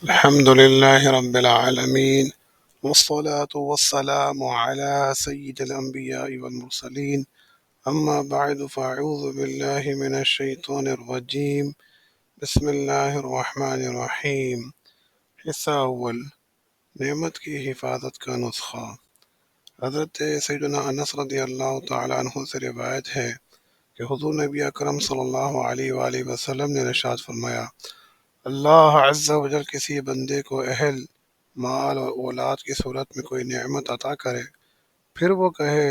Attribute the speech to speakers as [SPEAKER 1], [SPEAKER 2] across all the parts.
[SPEAKER 1] الحمد لله رب العالمين، والصلاة والسلام على سيد الأنبياء والمرسلين. أما بعد، فأعوذ بالله من الشيطان الرجيم. بسم الله الرحمن الرحیم۔ حصہ اول، نعمت کی حفاظت کا نسخہ۔ حضرت سیدنا انس رضی اللہ تعالیٰ عنہ سے روایت ہے کہ حضور نبی اکرم صلی اللہ علیہ وآلہ وسلم نے ارشاد فرمایا، اللہ عز و جل کسی بندے کو اہل، مال اور اولاد کی صورت میں کوئی نعمت عطا کرے، پھر وہ کہے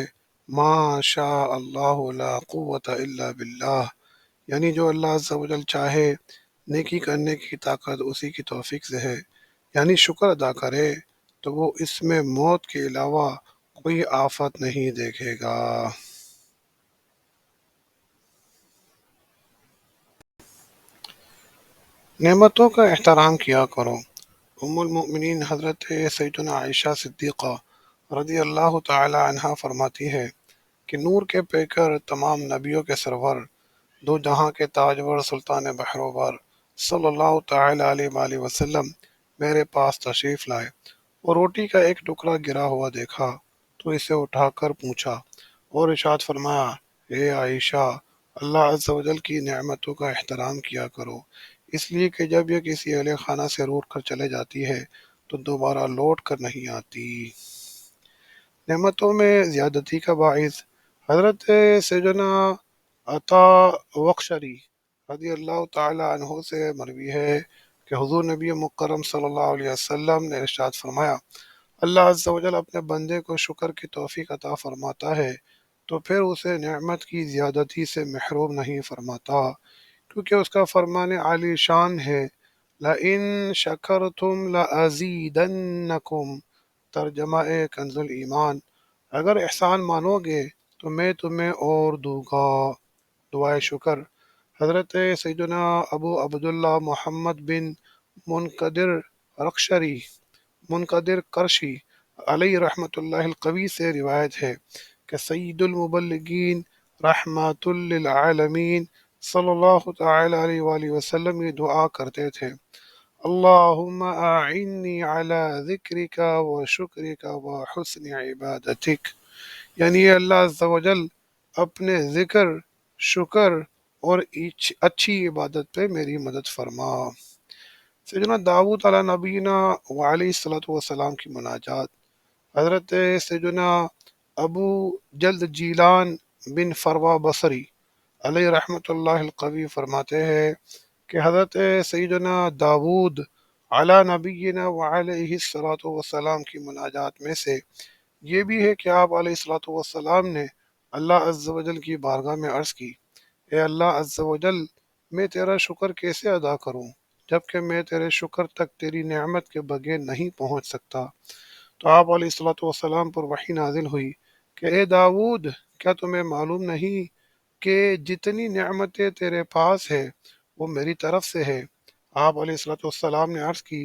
[SPEAKER 1] ما شاء اللہ لا قوت الا باللہ، یعنی جو اللہ عز و جل چاہے، نیکی کرنے کی طاقت اسی کی توفیق سے ہے، یعنی شکر ادا کرے، تو وہ اس میں موت کے علاوہ کوئی آفت نہیں دیکھے گا۔ نعمتوں کا احترام کیا کرو۔ ام المؤمنین حضرت سیدنا عائشہ صدیقہ رضی اللہ تعالی عنہا فرماتی ہے کہ نور کے پیکر، تمام نبیوں کے سرور، دو جہاں کے تاجور، سلطان بحروبر صلی اللہ تعالی علیہ وآلہ وسلم میرے پاس تشریف لائے اور روٹی کا ایک ٹکڑا گرا ہوا دیکھا تو اسے اٹھا کر پوچھا اور ارشاد فرمایا، اے عائشہ، اللہ عز و جل کی نعمتوں کا احترام کیا کرو، اس لیے کہ جب یہ کسی اہل خانہ سے روٹ کر چلے جاتی ہے تو دوبارہ لوٹ کر نہیں آتی۔ نعمتوں میں زیادتی کا باعث، حضرت سیدنا عطا وقشری رضی اللہ تعالی عنہ سے مروی ہے کہ حضور نبی مکرم صلی اللہ علیہ وسلم نے ارشاد فرمایا، اللہ عز و جل اپنے بندے کو شکر کی توفیق عطا فرماتا ہے تو پھر اسے نعمت کی زیادتی سے محروم نہیں فرماتا، کیونکہ اس کا فرمان عالی شان ہے، لَإِن شَكَرْتُمْ لَأَزِيدَنَّكُمْ، ترجمہ کنز الایمان، اگر احسان مانو گے تو میں تمہیں اور دوں گا۔ دعائے شکر، حضرت سیدنا ابو عبداللہ محمد بن منقدر رخشری منقدر کرشی علیہ رحمۃ اللہ القوی سے روایت ہے کہ سید المبلغین رحمت للعالمین صلی اللہ تعالی علیہ وآلہ وسلم یہ دعا کرتے تھے، اللہم اعنی علی ذکرک و شکرک و حسن عبادتک، یعنی اے اللہ عز و جل اپنے ذکر، شکر اور اچھی عبادت پہ میری مدد فرما۔ سیدنا داؤد علیہ نبینا وعلیہ الصلوۃ والسلام کی مناجات، حضرت سیدنا ابو جلد جیلان بن فروا بصری علیہ رحمۃ اللہ القوی فرماتے ہیں کہ حضرت سیدنا داود علی نبینا وعلیہ الصلوۃ والسلام کی مناجات میں سے یہ بھی ہے کہ آپ علیہ الصلوۃ والسلام نے اللہ عز و جل کی بارگاہ میں عرض کی، اے اللہ عز و جل، میں تیرا شکر کیسے ادا کروں جبکہ میں تیرے شکر تک تیری نعمت کے بغیر نہیں پہنچ سکتا۔ تو آپ علیہ الصلوۃ والسلام پر وحی نازل ہوئی کہ اے داود، کیا تمہیں معلوم نہیں کہ جتنی نعمتیں تیرے پاس ہے وہ میری طرف سے ہے؟ آپ علیہ الصلوۃ والسلام نے عرض کی،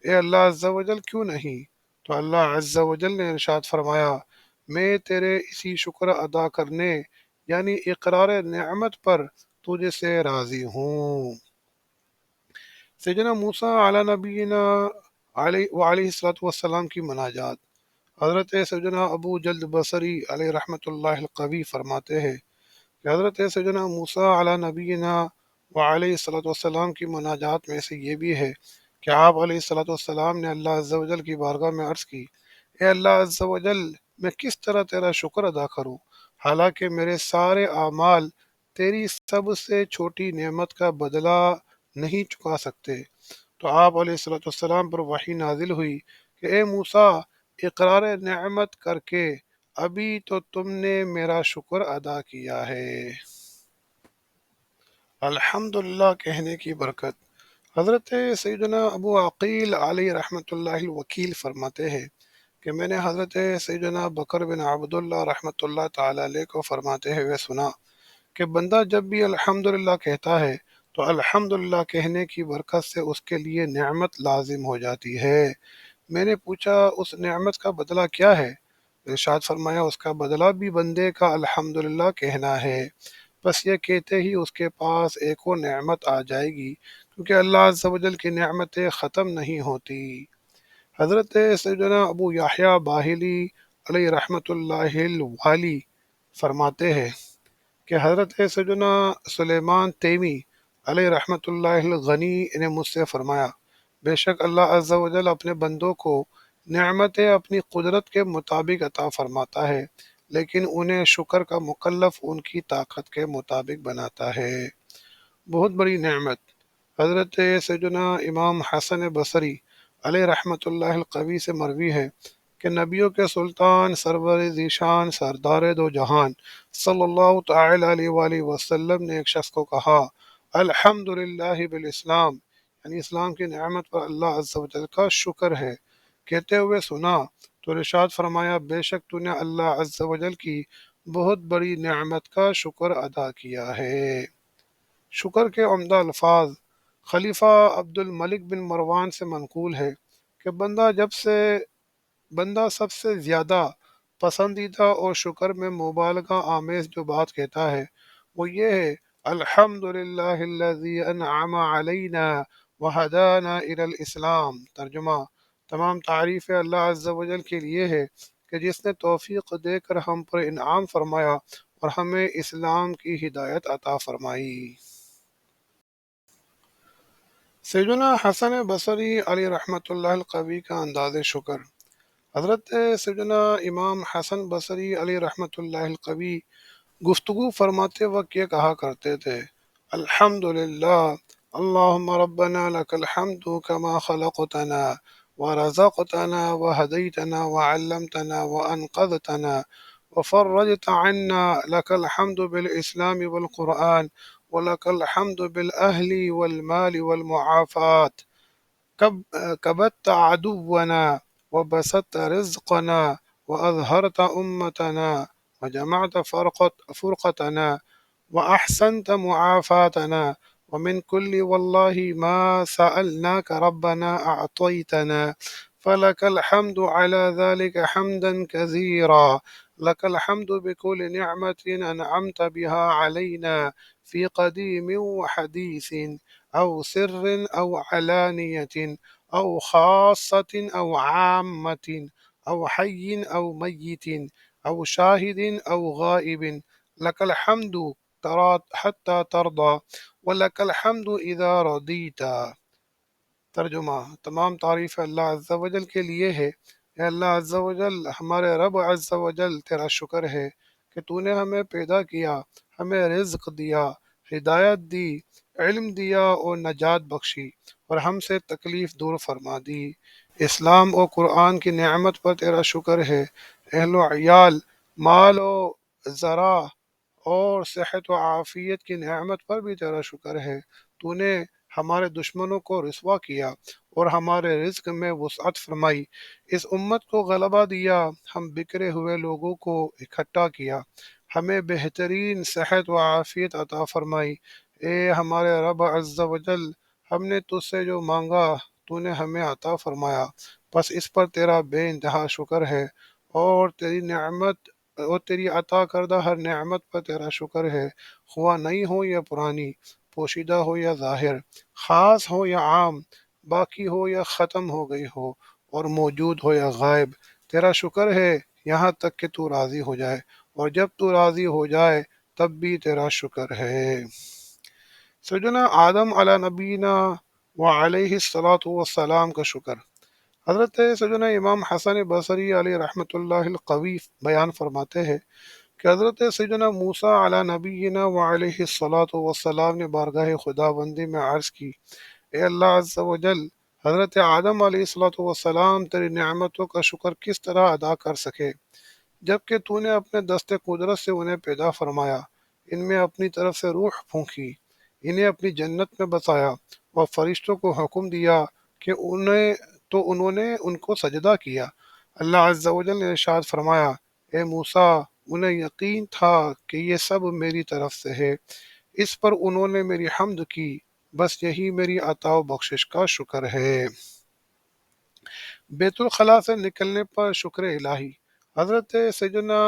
[SPEAKER 1] اے اللہ عز و جل، کیوں نہیں؟ تو اللہ عز و جل نے ارشاد فرمایا، میں تیرے اسی شکر ادا کرنے یعنی اقرار نعمت پر تجھ سے راضی ہوں۔ سیدنا موسیٰ علی نبینا وعلیہ الصلوۃ والسلام کی مناجات، حضرت سیدنا ابو جلد بصری علیہ رحمۃ اللہ القوی فرماتے ہیں کہ حضرت سیدنا موسیٰ علی نبینا وعلیہ الصلوۃ والسلام کی مناجات میں سے یہ بھی ہے کہ آپ علیہ الصلوۃ والسلام نے اللہ عز و جل کی بارگاہ میں عرض کی، اے اللہ عز و جل، میں کس طرح تیرا شکر ادا کروں حالانکہ میرے سارے اعمال تیری سب سے چھوٹی نعمت کا بدلہ نہیں چکا سکتے۔ تو آپ علیہ الصلوۃ والسلام پر وحی نازل ہوئی کہ اے موسیٰ، اقرار نعمت کر کے ابھی تو تم نے میرا شکر ادا کیا ہے۔ الحمدللہ کہنے کی برکت، حضرت سیدنا ابو عقیل علیہ رحمۃ اللہ الوکیل فرماتے ہیں کہ میں نے حضرت سیدنا بکر بن عبداللہ رحمۃ اللہ تعالی علیہ کو فرماتے ہوئے سنا کہ بندہ جب بھی الحمدللہ کہتا ہے تو الحمدللہ کہنے کی برکت سے اس کے لیے نعمت لازم ہو جاتی ہے۔ میں نے پوچھا اس نعمت کا بدلہ کیا ہے؟ ارشاد فرمایا، اس کا بدلہ بھی بندے کا الحمدللہ کہنا ہے، بس یہ کہتے ہی اس کے پاس ایک اور نعمت آ جائے گی کیونکہ اللہ عز و جل کی نعمتیں ختم نہیں ہوتی۔ حضرت سیدنا ابو یحییٰ باہلی علیہ رحمۃ اللہ الوالی فرماتے ہیں کہ حضرت سیدنا سلیمان تیمی علیہ رحمۃ اللہ الغنی نے مجھ سے فرمایا، بے شک اللہ عز و جل اپنے بندوں کو نعمتیں اپنی قدرت کے مطابق عطا فرماتا ہے، لیکن انہیں شکر کا مکلف ان کی طاقت کے مطابق بناتا ہے۔ بہت بڑی نعمت حضرت سیدنا امام حسن بصری علیہ رحمۃ اللہ القوی سے مروی ہے کہ نبیوں کے سلطان سرور ذیشان سردار دو جہان صلی اللہ تعالی علیہ وآلہ وسلم نے ایک شخص کو کہا، الحمد للہ بالاسلام، یعنی اسلام کی نعمت پر اللہ عز و جل کا شکر ہے۔ کہتے ہوئے سنا تو ارشاد فرمایا، بے شک تو نے اللہ عز و جل کی بہت بڑی نعمت کا شکر ادا کیا ہے۔ شکر کے عمدہ الفاظ خلیفہ عبد الملک بن مروان سے منقول ہے کہ بندہ سب سے زیادہ پسندیدہ اور شکر میں مبالغہ آمیز جو بات کہتا ہے وہ یہ ہے، الحمد للہ الذی انعم علینا وہدانا الی الاسلام۔ ترجمہ، تمام تعریف اللہ عز و جل کے لیے ہے کہ جس نے توفیق دے کر ہم پر انعام فرمایا اور ہمیں اسلام کی ہدایت عطا فرمائی۔ سیدنا حسن بصری علیہ رحمۃ اللہ القوی کا انداز شکر۔ حضرت سیدنا امام حسن بصری علیہ رحمۃ اللہ القوی گفتگو فرماتے وقت یہ کہا کرتے تھے، الحمد للہ اللہم ربنا لک الحمد کما خلقتنا ورزقتنا وہدیتنا وعلمتنا وانقذتنا وفرجت عنا لک الحمد بالاسلام والقرآن ولک الحمد بالاہل والمال والمعافات، كبت عدونا وبسطت رزقنا وأظهرت أمتنا وجمعت فرقتنا وأحسنت معافاتنا، ومن كل والله ما سألناك ربنا أعطيتنا، فلك الحمد على ذلك حمدا كثيرا، لك الحمد بكل نعمة أنعمت بها علينا في قديم وحديث أو سر أو علانية أو خاصة أو عامة أو حي أو ميت أو شاهد أو غائب، لك الحمد حتى ترضى ولك الحمد إذا رضيت۔ ترجمہ، تمام تعریف اللہ عز و جل کے لیے ہے۔ اے اللہ عز و جل، ہمارے رب عز و جل تیرا شکر ہے کہ تو نے ہمیں پیدا کیا، ہمیں رزق دیا، ہدایت دی، علم دیا اور نجات بخشی اور ہم سے تکلیف دور فرما دی۔ اسلام اور قرآن کی نعمت پر تیرا شکر ہے۔ اہل و عیال، مال و ذرا اور صحت و عافیت کی نعمت پر بھی تیرا شکر ہے۔ تو نے ہمارے دشمنوں کو رسوا کیا اور ہمارے رزق میں وسعت فرمائی، اس امت کو غلبہ دیا، ہم بکھرے ہوئے لوگوں کو اکٹھا کیا، ہمیں بہترین صحت و عافیت عطا فرمائی۔ اے ہمارے رب عز و جل، ہم نے تجھ سے جو مانگا تو نے ہمیں عطا فرمایا، بس اس پر تیرا بے انتہا شکر ہے، اور تیری عطا کردہ ہر نعمت پر تیرا شکر ہے، خواہ نئی ہو یا پرانی، پوشیدہ ہو یا ظاہر، خاص ہو یا عام، باقی ہو یا ختم ہو گئی ہو، اور موجود ہو یا غائب، تیرا شکر ہے یہاں تک کہ تو راضی ہو جائے، اور جب تو راضی ہو جائے تب بھی تیرا شکر ہے۔ سیدنا آدم علی نبینا وعلیہ الصلاۃ والسلام کا شکر۔ حضرت سیدنا امام حسن بصری علیہ رحمۃ اللہ القوی بیان فرماتے ہیں کہ حضرت سیدنا موسیٰ علی نبینا وعلیہ الصلاۃ والسلام نے بارگاہ خدا بندی میں عرض کی، اے اللہ عز و جل، حضرت آدم علیہ الصلاۃ والسلام تیری نعمتوں کا شکر کس طرح ادا کر سکے، جبکہ تو نے اپنے دست قدرت سے انہیں پیدا فرمایا، ان میں اپنی طرف سے روح پھونکی، انہیں اپنی جنت میں بسایا اور فرشتوں کو حکم دیا کہ انہوں نے ان کو سجدہ کیا۔ اللہ عز و جل نے ارشاد فرمایا، اے موسیٰ، انہیں یقین تھا کہ یہ سب میری طرف سے ہے، اس پر انہوں نے میری حمد کی، بس یہی میری عطا و بخشش کا شکر ہے۔ بیت الخلاء سے نکلنے پر شکر الہی۔ حضرت سیدنا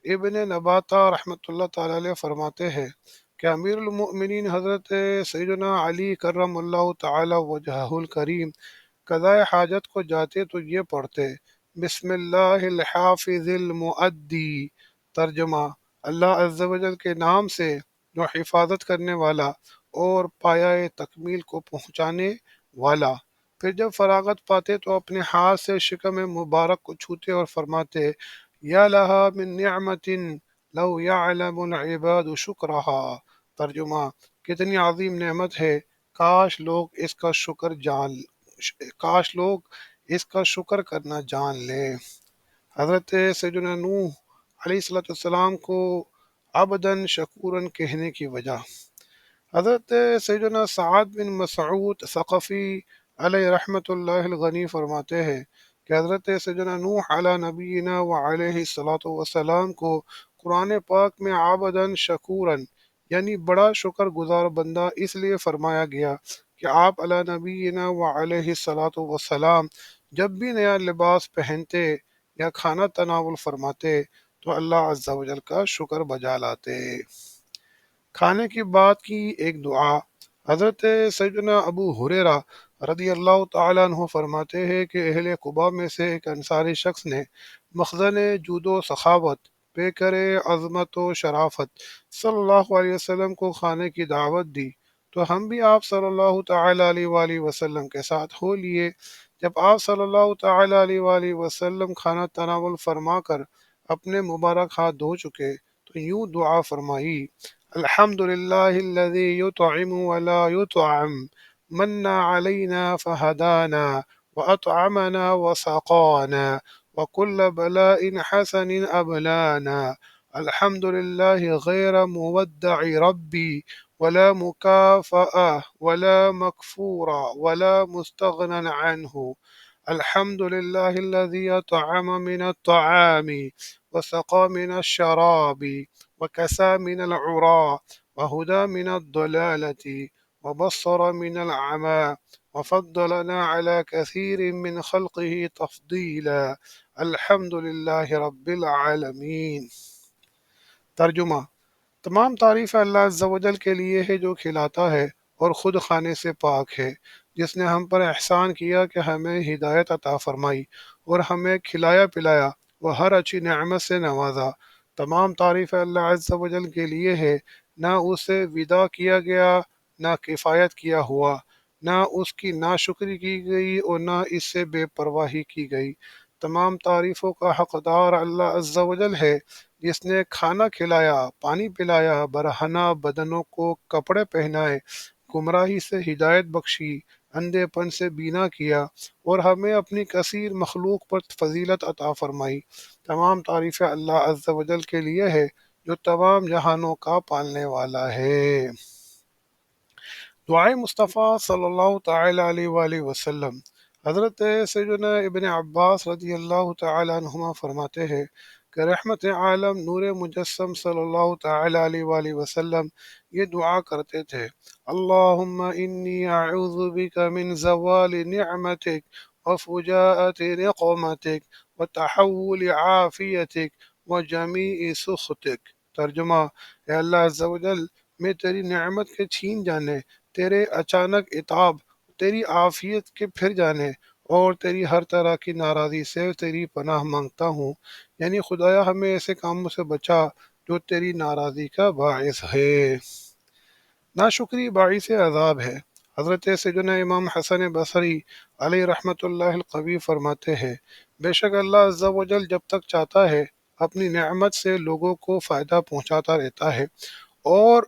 [SPEAKER 1] ابن نباتہ رحمۃ اللہ تعالی علیہ فرماتے ہیں کہ امیر المؤمنین حضرت سیدنا علی کرم اللہ تعالی وجہہ الکریم قضائے حاجت کو جاتے تو یہ پڑھتے: بسم اللہ الحافظ المؤدی، ترجمہ: اللہ عز و جل کے نام سے جو حفاظت کرنے والا اور پایہ تکمیل کو پہنچانے والا۔ پھر جب فراغت پاتے تو اپنے ہاتھ سے شکم مبارک کو چھوتے اور فرماتے: یا لہا من نعمت لو یعلم العباد شکرہا، ترجمہ: کتنی عظیم نعمت ہے، کاش لوگ اس کا شکر کاش لوگ اس کا شکر کرنا جان لیں۔ حضرت سیدنا نوح علیہ السلام کو عبدن شکورن کہنے کی وجہ۔ حضرت سیدنا سعد بن مسعود ثقفی علیہ رحمۃ اللہ الغنی فرماتے ہیں کہ حضرت سیدنا نوح علی نبینا و علیہ الصلاۃ والسلام کو قرآن پاک میں عابدن شکورن یعنی بڑا شکر گزار بندہ اس لیے فرمایا گیا کہ آپ علی نبینا و علیہ الصلاۃ والسلام جب بھی نیا لباس پہنتے یا کھانا تناول فرماتے تو اللہ عز و جل کا شکر بجا لاتے۔ کھانے کی بات کی ایک دعا۔ حضرت سیدنا ابو ہریرہ رضی اللہ تعالیٰ عنہ فرماتے ہیں کہ اہل قباء میں سے ایک انصاری شخص نے مخزن جود و سخاوت، پیکر عظمت و شرافت صلی اللہ علیہ وسلم کو کھانے کی دعوت دی تو ہم بھی آپ صلی اللہ تعالیٰ علیہ وآلہ وسلم کے ساتھ ہو لیے۔ جب آپ صلی اللہ تعالیٰ علیہ وآلہ وسلم کھانا تناول فرما کر اپنے مبارک ہاتھ دھو چکے تو یوں دعا فرمائی: الحمد للہ الذی یطعم ولا یطعم، من علینا فہدانا وأطعمنا وسقانا وكل بلاء حسن أبلانا، الحمد لله غير مودع ربي ولا مكافأة ولا مكفورا ولا مستغنى عنه، الحمد لله الذي أطعم من الطعام وسقى من الشراب وكسى من العراء وهدى من الضلالة وبصر من العمى وفضلنا على كثير من خلقه تفضیلا، الحمد للہ رب العالمین۔ ترجمہ: تمام تعریف اللہ عز و جل کے لیے ہے جو کھلاتا ہے اور خود کھانے سے پاک ہے، جس نے ہم پر احسان کیا کہ ہمیں ہدایت عطا فرمائی اور ہمیں کھلایا پلایا اور ہر اچھی نعمت سے نوازا۔ تمام تعریف اللہ عز و جل کے لیے ہے، نہ اسے ودا کیا گیا نہ کفایت کیا ہوا، نہ اس کی ناشکری کی گئی اور نہ اس سے بے پرواہی کی گئی۔ تمام تعریفوں کا حقدار اللہ عز و جل ہے، جس نے کھانا کھلایا، پانی پلایا، برہنہ بدنوں کو کپڑے پہنائے، گمراہی سے ہدایت بخشی، اندھے پن سے بینا کیا اور ہمیں اپنی کثیر مخلوق پر فضیلت عطا فرمائی۔ تمام تعریفیں اللہ عز و جل کے لیے ہے جو تمام جہانوں کا پالنے والا ہے۔ دعائے مصطفیٰ صلی اللہ تعالیٰ علیہ وآلہ وسلم۔ حضرت سیدنا ابن عباس رضی اللہ تعالیٰ عنہما فرماتے ہیں کہ رحمت عالم نور مجسم صلی اللہ تعالیٰ علیہ وآلہ وسلم یہ دعا کرتے تھے: اللہم انی اعوذ بک من زوال نعمتک وفجاءت نقمتک وتحول عافیتک وجمیع سخطک، ترجمہ: اے اللہ عز و جل، میں تیری نعمت کے چھین جانے، تیرے اچانک عتاب، تیری عافیت کے پھر جانے اور تیری ہر طرح کی ناراضی سے تیری پناہ مانگتا ہوں، یعنی خدایا ہمیں ایسے کاموں سے بچا جو تیری ناراضی کا باعث ہے۔ ناشکری باعث عذاب ہے۔ حضرت سیدنا امام حسن بصری علیہ رحمۃ اللہ القوی فرماتے ہیں: بے شک اللہ عز و جل جب تک چاہتا ہے اپنی نعمت سے لوگوں کو فائدہ پہنچاتا رہتا ہے، اور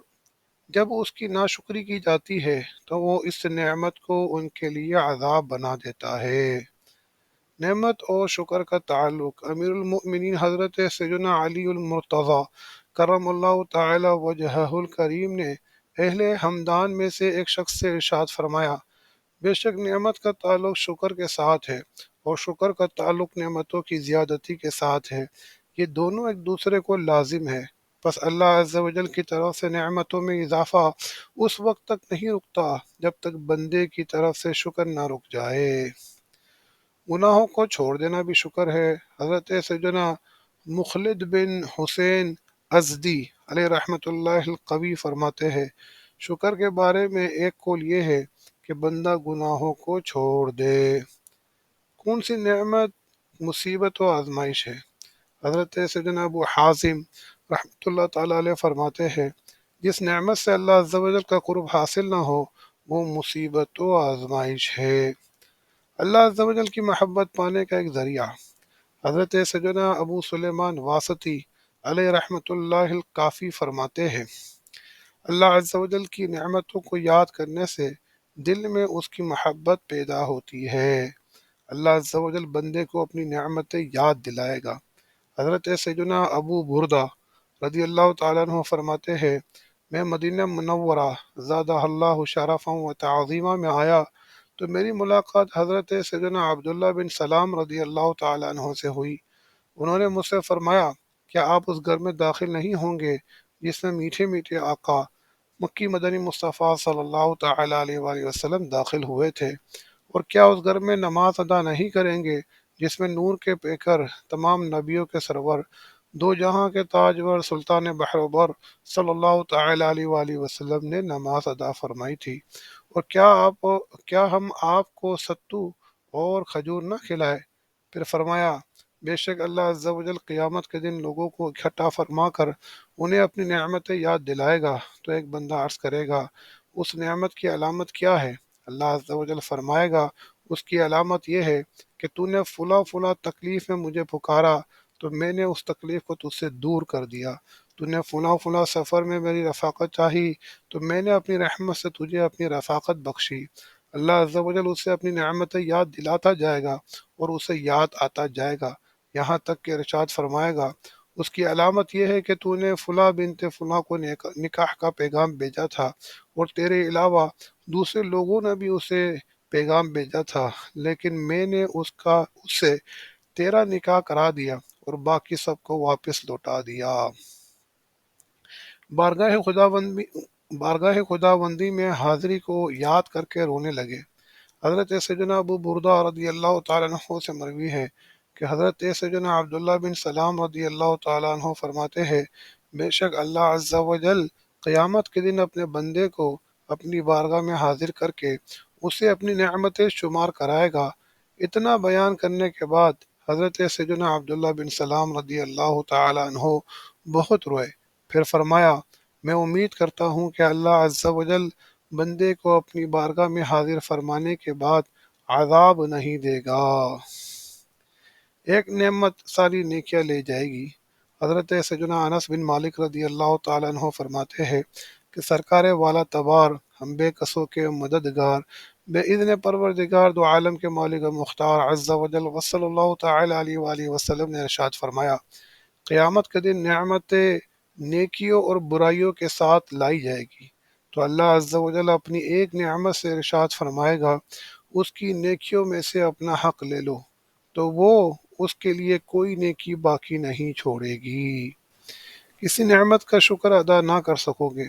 [SPEAKER 1] جب اس کی ناشکری کی جاتی ہے تو وہ اس نعمت کو ان کے لیے عذاب بنا دیتا ہے۔ نعمت اور شکر کا تعلق۔ امیر المؤمنین حضرت سیدنا علی المرتضی کرم اللہ تعالی وجہہ الکریم نے اہل ہمدان میں سے ایک شخص سے ارشاد فرمایا: بے شک نعمت کا تعلق شکر کے ساتھ ہے اور شکر کا تعلق نعمتوں کی زیادتی کے ساتھ ہے، یہ دونوں ایک دوسرے کو لازم ہے۔ پس اللہ عز و جل کی طرف سے نعمتوں میں اضافہ اس وقت تک نہیں رکتا جب تک بندے کی طرف سے شکر نہ رک جائے۔ گناہوں کو چھوڑ دینا بھی شکر ہے۔ حضرت سیدنا مخلد بن حسین ازدی علیہ رحمۃ اللہ القوی فرماتے ہیں شکر کے بارے میں ایک قول یہ ہے کہ بندہ گناہوں کو چھوڑ دے۔ کون سی نعمت مصیبت و آزمائش ہے؟ حضرت سیدنا ابو حازم رحمۃ اللہ تعالیٰ علیہ فرماتے ہیں جس نعمت سے اللہ عز و جل کا قرب حاصل نہ ہو وہ مصیبت و آزمائش ہے۔ اللہ عز و جل کی محبت پانے کا ایک ذریعہ۔ حضرت سیدنا ابو سلیمان واسطی علیہ رحمۃ اللہ الکافی فرماتے ہیں اللہ عز و جل کی نعمتوں کو یاد کرنے سے دل میں اس کی محبت پیدا ہوتی ہے۔ اللہ عز و جل بندے کو اپنی نعمتیں یاد دلائے گا۔ حضرت سیدنا ابو بردہ رضی اللہ تعالیٰ عنہ فرماتے ہیں میں مدینہ منورہ زادہ اللہ شرفا و تعظیمہ میں آیا تو میری ملاقات حضرت سیدنا عبداللہ بن سلام رضی اللہ تعالیٰ عنہ سے ہوئی۔ انہوں نے مجھ سے فرمایا کیا آپ اس گھر میں داخل نہیں ہوں گے جس میں میٹھے میٹھے آقا مکی مدنی مصطفیٰ صلی اللہ تعالیٰ علیہ وآلہ وسلم داخل ہوئے تھے، اور کیا اس گھر میں نماز ادا نہیں کریں گے جس میں نور کے پیکر تمام نبیوں کے سرور دو جہاں کے تاجور سلطان بحر بر صلی اللہ تعالیٰ علیہ وآلہ وسلم نے نماز ادا فرمائی تھی، اور کیا ہم آپ کو ستو اور کھجور نہ کھلائے؟ پھر فرمایا بے شک اللہ عز و جل قیامت کے دن لوگوں کو اکٹھا فرما کر انہیں اپنی نعمتیں یاد دلائے گا تو ایک بندہ عرض کرے گا اس نعمت کی علامت کیا ہے؟ اللہ عز و جل فرمائے گا اس کی علامت یہ ہے کہ تو نے فلاں فلاں تکلیف میں مجھے پکارا تو میں نے اس تکلیف کو تجھ سے دور کر دیا، تو نے فلاں فلاں سفر میں میری رفاقت چاہی تو میں نے اپنی رحمت سے تجھے اپنی رفاقت بخشی۔ اللہ عز و جل اسے اپنی نعمتیں یاد دلاتا جائے گا اور اسے یاد آتا جائے گا یہاں تک کہ ارشاد فرمائے گا اس کی علامت یہ ہے کہ تو نے فلاں بنت فلاں کو نکاح کا پیغام بھیجا تھا اور تیرے علاوہ دوسرے لوگوں نے بھی اسے پیغام بھیجا تھا، لیکن میں نے اس سے تیرا نکاح کرا دیا اور باقی سب کو واپس لوٹا دیا۔ بارگاہ خداوندی میں حاضری کو یاد کر کے رونے لگے۔ حضرت سیدنا ابو بردہ رضی اللہ تعالیٰ عنہ سے مروی ہے کہ حضرت سیدنا عبداللہ بن سلام رضی اللہ تعالیٰ عنہ فرماتے ہیں بے شک اللہ عز و جل قیامت کے دن اپنے بندے کو اپنی بارگاہ میں حاضر کر کے اسے اپنی نعمتیں شمار کرائے گا۔ اتنا بیان کرنے کے بعد حضرت سیدنا عبداللہ بن سلام رضی اللہ تعالیٰ عنہ بہت روئے، پھر فرمایا میں امید کرتا ہوں کہ اللہ عز و جل بندے کو اپنی بارگاہ میں حاضر فرمانے کے بعد عذاب نہیں دے گا، ایک نعمت ساری نیکیاں لے جائے گی۔ حضرت سیدنا انس بن مالک رضی اللہ تعالیٰ عنہ فرماتے ہیں کہ سرکار والا تبار ہم بے کسوں کے مددگار بے اذن پروردگار دو عالم کے مالک مختار عز و جل وصلی اللہ تعالیٰ علیہ وآلہ وسلم نے ارشاد فرمایا قیامت کے دن نعمتیں نیکیوں اور برائیوں کے ساتھ لائی جائے گی تو اللہ عز و جل اپنی ایک نعمت سے ارشاد فرمائے گا اس کی نیکیوں میں سے اپنا حق لے لو، تو وہ اس کے لیے کوئی نیکی باقی نہیں چھوڑے گی۔ کسی نعمت کا شکر ادا نہ کر سکو گے۔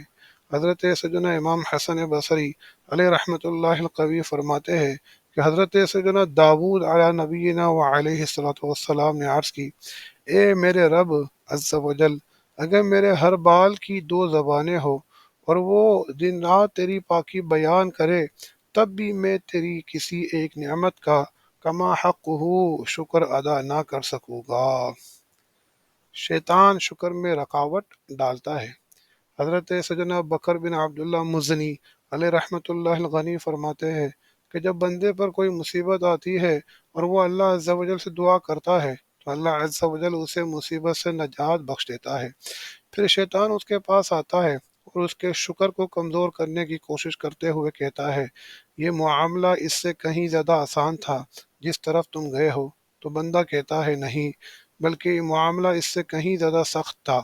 [SPEAKER 1] حضرت سیدنا امام حسن بصری علیہ رحمۃ اللہ القوی فرماتے ہیں کہ حضرت سیدنا داود علیہ نبینا و علیہ الصلوۃ والسلام نے عرض کی اے میرے رب عز و جل اگر میرے ہر بال کی دو زبانیں ہو اور وہ دن رات تیری پاکی بیان کرے تب بھی میں تیری کسی ایک نعمت کا کما حق ہو شکر ادا نہ کر سکوں گا۔ شیطان شکر میں رکاوٹ ڈالتا ہے۔ حضرت سیدنا بکر بن عبداللہ مزنی علیہ رحمۃ اللہ الغنی فرماتے ہیں کہ جب بندے پر کوئی مصیبت آتی ہے اور وہ اللہ عز و جل سے دعا کرتا ہے تو اللہ عز و جل اسے مصیبت سے نجات بخش دیتا ہے، پھر شیطان اس کے پاس آتا ہے اور اس کے شکر کو کمزور کرنے کی کوشش کرتے ہوئے کہتا ہے یہ معاملہ اس سے کہیں زیادہ آسان تھا جس طرف تم گئے ہو، تو بندہ کہتا ہے نہیں بلکہ یہ معاملہ اس سے کہیں زیادہ سخت تھا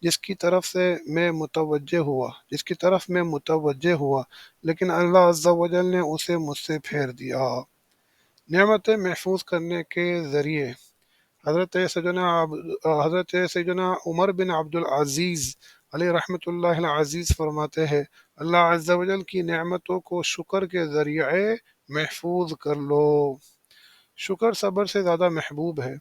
[SPEAKER 1] جس کی طرف میں متوجہ ہوا لیکن اللہ عز و جل نے اسے مجھ سے پھیر دیا۔ نعمتیں محفوظ کرنے کے ذریعے حضرت سیدنا عمر بن عبد العزیز علیہ رحمۃ اللہ العزیز فرماتے ہیں اللہ عز و جل کی نعمتوں کو شکر کے ذریعے محفوظ کر لو، شکر صبر سے زیادہ محبوب ہے۔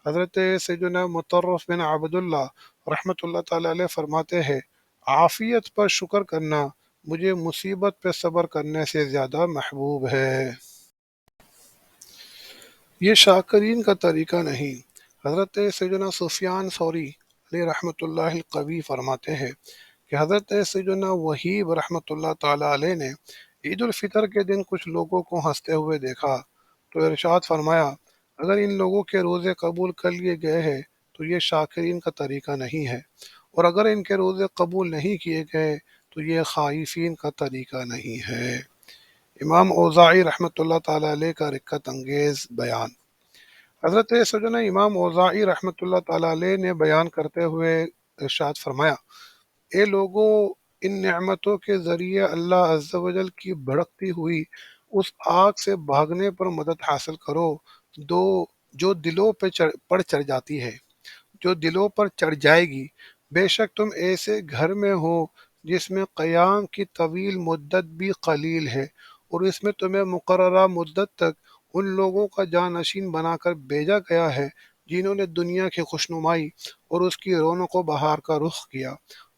[SPEAKER 1] حضرت سیدنا مطرف بن عبداللہ رحمۃ اللہ تعالی علیہ فرماتے ہیں، عافیت پر شکر کرنا مجھے مصیبت پہ صبر کرنے سے زیادہ محبوب ہے۔ یہ شاکرین کا طریقہ نہیں۔ حضرت سیدنا سفیان ثوری علیہ رحمۃ اللہ القوی فرماتے ہیں کہ حضرت سیدنا وہیب رحمۃ اللہ تعالی علیہ نے عید الفطر کے دن کچھ لوگوں کو ہنستے ہوئے دیکھا تو ارشاد فرمایا، اگر ان لوگوں کے روزے قبول کر لیے گئے ہیں تو یہ شاکرین کا طریقہ نہیں ہے، اور اگر ان کے روزے قبول نہیں کیے گئے تو یہ خائفین کا طریقہ نہیں ہے۔ امام اوزاعی رحمۃ اللہ تعالی علیہ کا رکت انگیز بیان۔ حضرت سیدنا امام اوزاعی رحمۃ اللہ تعالی علیہ نے بیان کرتے ہوئے ارشاد فرمایا، اے لوگوں، ان نعمتوں کے ذریعے اللہ عز و جل کی بھڑکتی ہوئی اس آگ سے بھاگنے پر مدد حاصل کرو دو جو دلوں پر چڑھ جاتی ہے، جو دلوں پر چڑھ جائے گی۔ بے شک تم ایسے گھر میں ہو جس میں قیام کی طویل مدت بھی قلیل ہے، اور اس میں تمہیں مقررہ مدت تک ان لوگوں کا جانشین بنا کر بھیجا گیا ہے جنہوں نے دنیا کی خوشنمائی اور اس کی رونق و بہار کا رخ کیا۔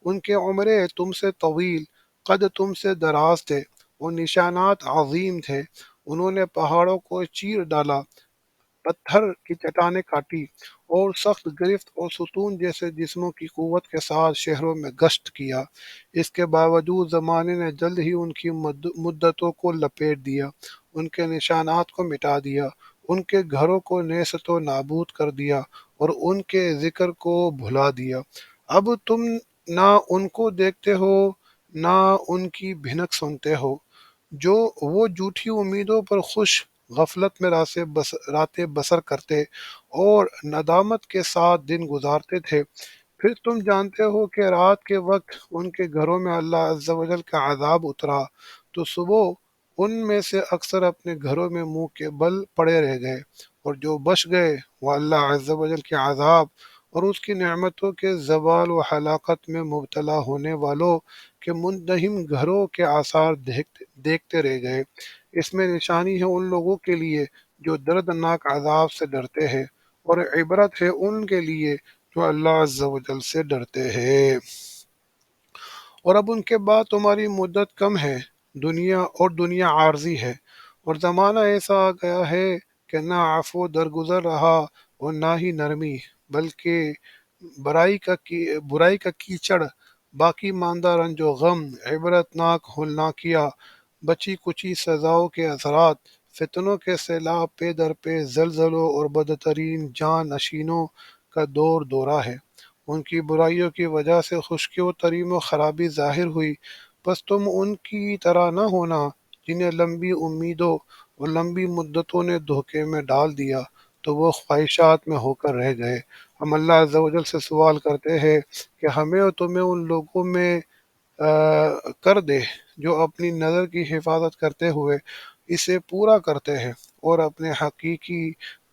[SPEAKER 1] ان کے عمرے تم سے طویل، قد تم سے دراز تھے، اور نشانات عظیم تھے۔ انہوں نے پہاڑوں کو چیر ڈالا، پتھر کی چٹانیں کاٹی، اور سخت گرفت اور ستون جیسے جسموں کی قوت کے ساتھ شہروں میں گشت کیا۔ اس کے باوجود زمانے نے جلد ہی ان کی مدتوں کو لپیٹ دیا، ان کے نشانات کو مٹا دیا، ان کے گھروں کو نیست و نابود کر دیا، اور ان کے ذکر کو بھلا دیا۔ اب تم نہ ان کو دیکھتے ہو نہ ان کی بھنک سنتے ہو، جو وہ جھوٹی امیدوں پر خوش غفلت میں راتیں بسر کرتے اور ندامت کے ساتھ دن گزارتے تھے۔ پھر تم جانتے ہو کہ رات کے وقت ان کے گھروں میں اللہ عز و جل کا عذاب اترا تو صبح ان میں سے اکثر اپنے گھروں میں منہ کے بل پڑے رہ گئے، اور جو بچ گئے وہ اللہ عز و جل کے عذاب اور اس کی نعمتوں کے زوال و ہلاکت میں مبتلا ہونے والوں کے مندہم گھروں کے آثار دیکھتے رہ گئے۔ اس میں نشانی ہے ان لوگوں کے لیے جو دردناک عذاب سے ڈرتے ہیں، اور عبرت ہے ان کے لیے جو اللہ عز و جل سے ڈرتے ہیں۔ اور اب ان کے بعد تمہاری مدت کم ہے، دنیا عارضی ہے، اور زمانہ ایسا آ گیا ہے کہ نہ عفو درگزر رہا اور نہ ہی نرمی، بلکہ برائی کا کیچڑ باقی ماندہ رنج و غم، عبرت ناک ہولناکیہ، بچی کچی سزاؤں کے اثرات، فتنوں کے سیلاب پہ در پہ، زلزلوں اور بدترین جان نشینوں کا دور دورہ ہے۔ ان کی برائیوں کی وجہ سے خشکی و تریم و خرابی ظاہر ہوئی، بس تم ان کی طرح نہ ہونا جنہیں لمبی امیدوں اور لمبی مدتوں نے دھوکے میں ڈال دیا تو وہ خواہشات میں ہو کر رہ گئے۔ ہم اللہ عز و جل سے سوال کرتے ہیں کہ ہمیں اور تمہیں ان لوگوں میں کر دے جو اپنی نظر کی حفاظت کرتے ہوئے اسے پورا کرتے ہیں، اور اپنے حقیقی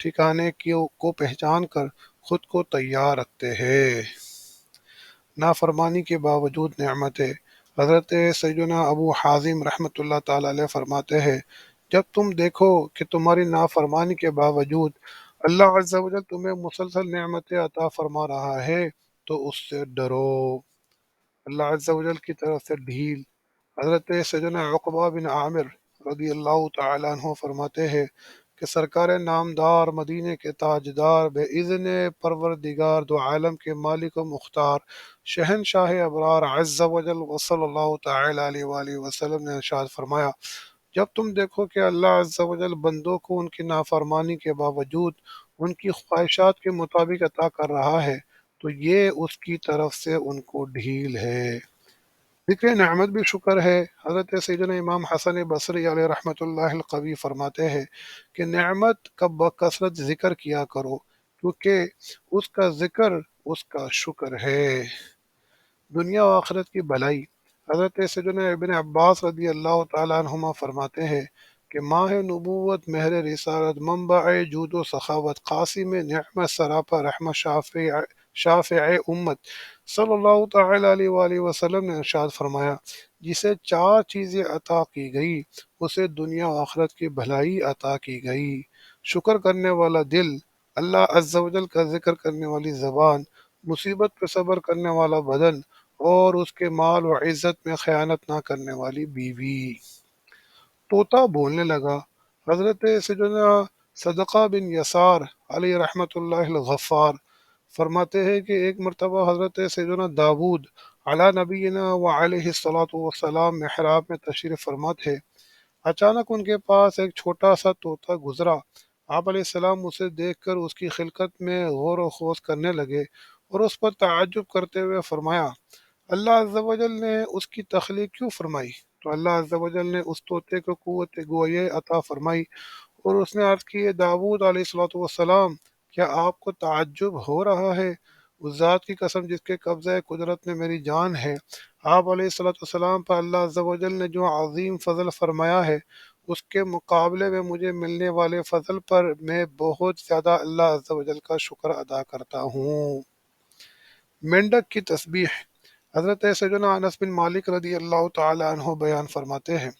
[SPEAKER 1] ٹھکانے کو پہچان کر خود کو تیار رکھتے ہیں۔ نافرمانی کے باوجود نعمتیں۔ حضرت سیدنا ابو حازم رحمۃ اللہ تعالی علیہ فرماتے ہیں، جب تم دیکھو کہ تمہاری نافرمانی کے باوجود اللہ عز و جل تمہیں مسلسل نعمتیں عطا فرما رہا ہے تو اس سے ڈرو۔ اللہ عز و جل کی طرف سے ڈھیل۔ حضرت سیدنا عقبہ بن عامر رضی اللہ تعالیٰ عنہ فرماتے ہیں کہ سرکار نامدار، مدینے کے تاجدار، بے اذن پروردگار، دو عالم کے مالک و مختار، شہنشاہ ابرار عز و جل وصلی اللہ تعالیٰ علیہ وآلہ وسلم نے ارشاد فرمایا، جب تم دیکھو کہ اللہ عز و جل بندوں کو ان کی نافرمانی کے باوجود ان کی خواہشات کے مطابق عطا کر رہا ہے تو یہ اس کی طرف سے ان کو ڈھیل ہے۔ ذکر نعمت بھی شکر ہے۔ حضرت سیدنا امام حسن بصری علیہ رحمۃ اللہ القوی فرماتے ہیں کہ نعمت کا بکثرت ذکر کیا کرو، کیونکہ اس کا ذکر اس کا شکر ہے۔ دنیا و آخرت کی بھلائی۔ حضرت سیدنا ابن عباس رضی اللہ تعالیٰ عنہما فرماتے ہیں کہ ماہ نبوت، مہر رسالت، منبع جود و سخاوت، قاسم نعمت، سراپا رحمت، شافع امت صلی اللہ تعالیٰ علیہ وآلہ وسلم نے ارشاد فرمایا، جسے چار چیزیں عطا کی گئی اسے دنیا و آخرت کی بھلائی عطا کی گئی: شکر کرنے والا دل، اللہ عز و جل کا ذکر کرنے والی زبان، مصیبت پہ صبر کرنے والا بدن، اور اس کے مال و عزت میں خیانت نہ کرنے والی بیوی۔ طوطا بولنے لگا۔ حضرت سیدنا صدقہ بن یسار علیہ رحمۃ اللہ الغفار فرماتے ہیں کہ ایک مرتبہ حضرت سیدنا داود علی نبینا و علیہ الصلاۃ والسلام محراب میں تشریف فرما تھے۔ اچانک ان کے پاس ایک چھوٹا سا طوطا گزرا۔ آپ علیہ السلام اسے دیکھ کر اس کی خلقت میں غور و خوض کرنے لگے اور اس پر تعجب کرتے ہوئے فرمایا، اللہ عز و جل نے اس کی تخلیق کیوں فرمائی؟ تو اللہ عز و جل نے اس طوطے کو قوت گوئی عطا فرمائی اور اس نے عرض کی، داود علیہ الصلوۃ والسلام، کیا آپ کو تعجب ہو رہا ہے؟ اس ذات کی قسم جس کے قبضہ قدرت میں میری جان ہے، آپ علیہ الصلوۃ والسلام پر اللہ عز و جل نے جو عظیم فضل فرمایا ہے، اس کے مقابلے میں مجھے ملنے والے فضل پر میں بہت زیادہ اللہ عز و جل کا شکر ادا کرتا ہوں۔ مینڈک کی تسبیح۔ حضرت سیدنا انس بن مالک رضی اللہ تعالی عنہ بیان فرماتے ہیں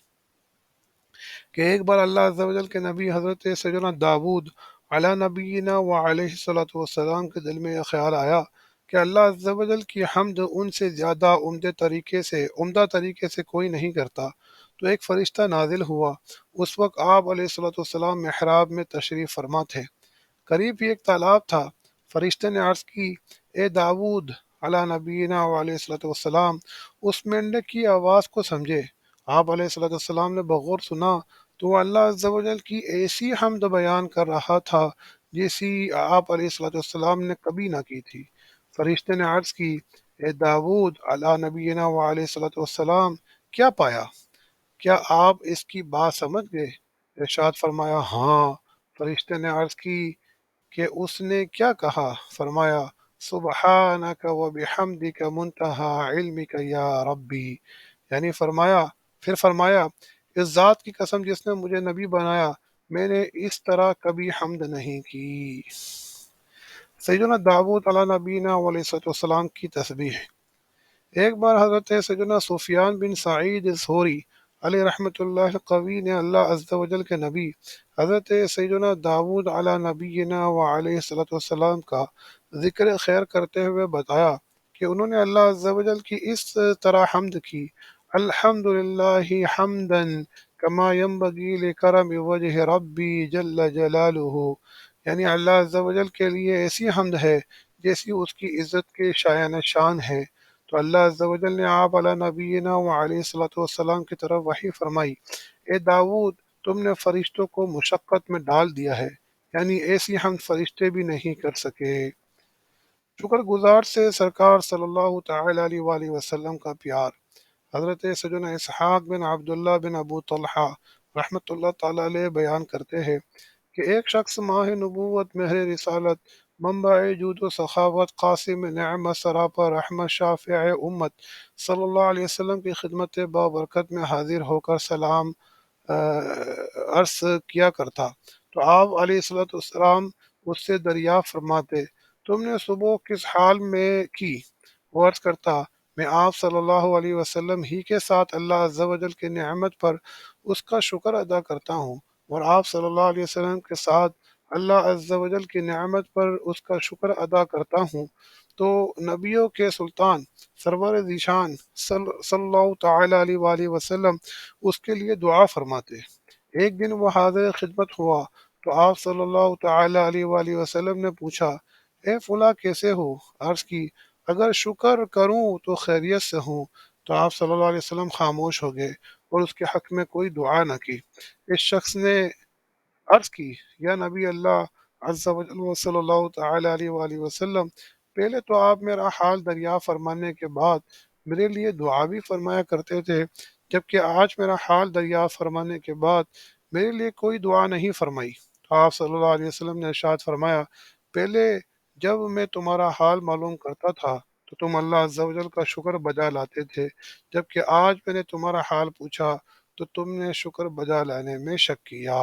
[SPEAKER 1] کہ ایک بار اللہ عز و جل کے نبی حضرت سیدنا داود علی نبینا و علیہ الصلوۃ والسلام کے دل میں یہ خیال آیا کہ اللہ عز و جل کی حمد ان سے زیادہ عمدہ طریقے سے کوئی نہیں کرتا، تو ایک فرشتہ نازل ہوا۔ اس وقت آپ علیہ الصلوۃ والسلام محراب میں تشریف فرما تھے۔ قریب ہی ایک تالاب تھا۔ فرشتے نے عرض کی، اے داود علی نبینا علیہ الصلوۃ والسلام، اس مینڈک کی آواز کو سمجھے۔ آپ علیہ الصلوۃ والسلام نے بغور سنا تو وہ اللہ عز و جل کی ایسی حمد بیان کر رہا تھا جیسی آپ علیہ الصلوۃ والسلام نے کبھی نہ کی تھی۔ فرشتے نے عرض کی، اے داود علی نبینا علیہ الصلوۃ والسلام، کیا پایا؟ کیا آپ اس کی بات سمجھ گئے؟ ارشاد فرمایا، ہاں۔ فرشتے نے عرض کی کہ اس نے کیا کہا؟ فرمایا، سبحانک و بحمدک منتہا علمک یا ربی، یعنی فرمایا اس ذات کی قسم جس نے مجھے نبی بنایا، میں نے اس طرح کبھی حمد نہیں کی۔ سیدنا داود علیہ نبینا علیہ الصلوۃ والسلام کی تسبیح۔ ایک بار حضرت سیدنا سفیان بن سعید الثوری علیہ رحمۃ اللہ قوی نے اللہ عز و جل کے نبی حضرت سیدنا داود علی نبینا و علیہ الصلوۃ والسلام کا ذکر خیر کرتے ہوئے بتایا کہ انہوں نے اللہ عز و جل کی اس طرح حمد کی، الحمد للہ حمدا کما ینبغی لکرم وجہ ربی جل جلالہ، یعنی اللہ عز و جل کے لیے ایسی حمد ہے جیسی اس کی عزت کے شایان شان ہے۔ تو اللہ عز و جل نے آپ علی نبینا و علیہ الصلوۃ والسلام کی طرف وحی فرمائی، اے داود، تم نے فرشتوں کو مشقت میں ڈال دیا ہے، یعنی ایسی حمد فرشتے بھی نہیں کر سکے۔ شکر گزار سے سرکار صلی اللہ تعالی علیہ وآلہ وسلم کا پیار۔ حضرت سیدنا اسحاق بن عبداللہ بن ابو طلحہ رحمۃ اللہ تعالی علیہ بیان کرتے ہیں کہ ایک شخص ماہ نبوت، مہر رسالت، منبع جود و سخاوت، قاسم نعمت، سراپا رحمت، شافع امت صلی اللہ علیہ وسلم کی خدمت بابرکت میں حاضر ہو کر سلام عرض کیا کرتا تو آپ علیہ الصلوۃ والسلام اس سے دریافت فرماتے، تم نے صبح کس حال میں کی؟ وہ عرض کرتا، میں آپ صلی اللہ علیہ وسلم ہی کے ساتھ اللہ عز و جل کی نعمت پر اس کا شکر ادا کرتا ہوں، اور آپ صلی اللہ علیہ وسلم کے ساتھ اللہ عز و جل کی نعمت پر اس کا شکر ادا کرتا ہوں۔ تو نبیوں کے سلطان سرور ذیشان صلی اللہ تعالی علیہ وآلہ وسلم اس کے لیے دعا فرماتے۔ ایک دن وہ حاضر خدمت ہوا تو آپ صلی اللہ تعالی علیہ وآلہ وسلم نے پوچھا، اے فلاں کیسے ہو؟ عرض کی، اگر شکر کروں تو خیریت سے ہوں۔ تو آپ صلی اللہ علیہ وسلم خاموش ہو گئے اور اس کے حق میں کوئی دعا نہ کی۔ اس شخص نے عرض کی، یا نبی اللہ عز و جل و صلی اللہ تعالی علیہ وآلہ وسلم، پہلے تو آپ میرا حال دریافت فرمانے کے بعد میرے لیے دعا بھی فرمایا کرتے تھے، جبکہ آج میرا حال دریافت فرمانے کے بعد میرے لیے کوئی دعا نہیں فرمائی۔ تو آپ صلی اللہ علیہ وسلم نے ارشاد فرمایا، پہلے جب میں تمہارا حال معلوم کرتا تھا تو تم اللہ عز و جل کا شکر بجا لاتے تھے، جبکہ آج میں نے تمہارا حال پوچھا تو تم نے شکر بجا لانے میں شک کیا۔